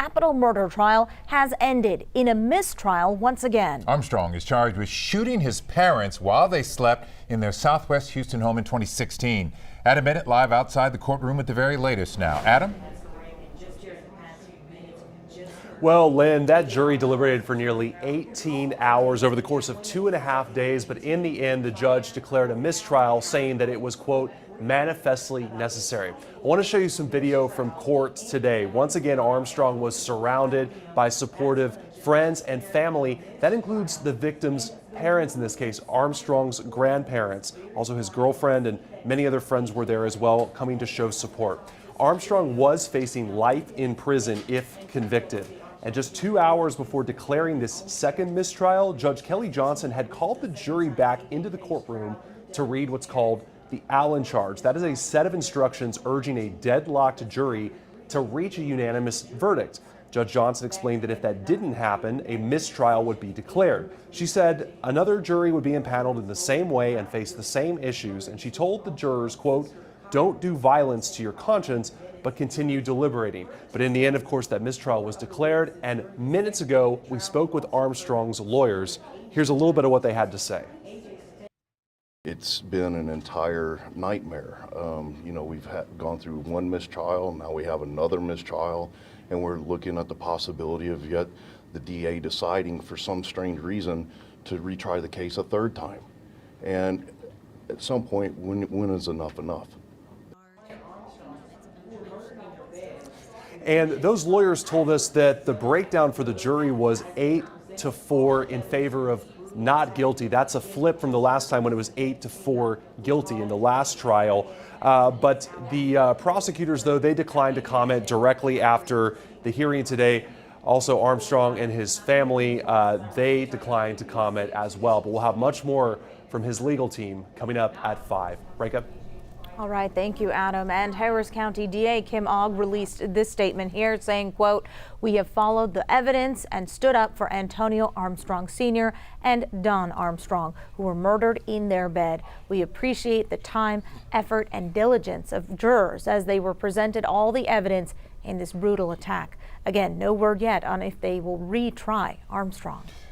capital murder trial has ended in a mistrial once again. Armstrong is charged with shooting his parents while they slept in their Southwest Houston home in 2016. Adam Bennett live outside the courtroom with the very latest now. Adam? Well, Lynn, that jury deliberated for nearly 18 hours over the course of 2.5 days, but in the end, the judge declared a mistrial, saying that it was, quote, manifestly necessary. I want to show you some video from court today. Once again, Armstrong was surrounded by supportive friends and family. That includes the victim's parents, in this case, Armstrong's grandparents. Also, his girlfriend and many other friends were there as well, coming to show support. Armstrong was facing life in prison if convicted. And just 2 hours before declaring this second mistrial, Judge Kelly Johnson had called the jury back into the courtroom to read what's called the Allen charge. That is a set of instructions urging a deadlocked jury to reach a unanimous verdict. Judge Johnson explained that if that didn't happen, a mistrial would be declared. She said another jury would be impaneled in the same way and face the same issues, and she told the jurors, quote, "Don't do violence to your conscience, but continue deliberating." But in the end, of course, that mistrial was declared, and minutes ago, we spoke with Armstrong's lawyers. Here's a little bit of what they had to say. It's been an entire nightmare. We've gone through one mistrial, now we have another mistrial, and we're looking at the possibility of yet the DA deciding for some strange reason to retry the case a third time. And at some point, when is enough enough? And those lawyers told us that the breakdown for the jury was 8-4 in favor of not guilty. That's a flip from the last time when it was 8-4 guilty in the last trial. But the prosecutors, though, they declined to comment directly after the hearing today. Also, Armstrong and his family, they declined to comment as well. But we'll have much more from his legal team coming up at 5. Reka? All right, thank you, Adam. And Harris County DA Kim Ogg released this statement here saying, quote, "We have followed the evidence and stood up for Antonio Armstrong Sr. and Dawn Armstrong, who were murdered in their bed. We appreciate the time, effort, and diligence of jurors as they were presented all the evidence in this brutal attack." Again, no word yet on if they will retry Armstrong.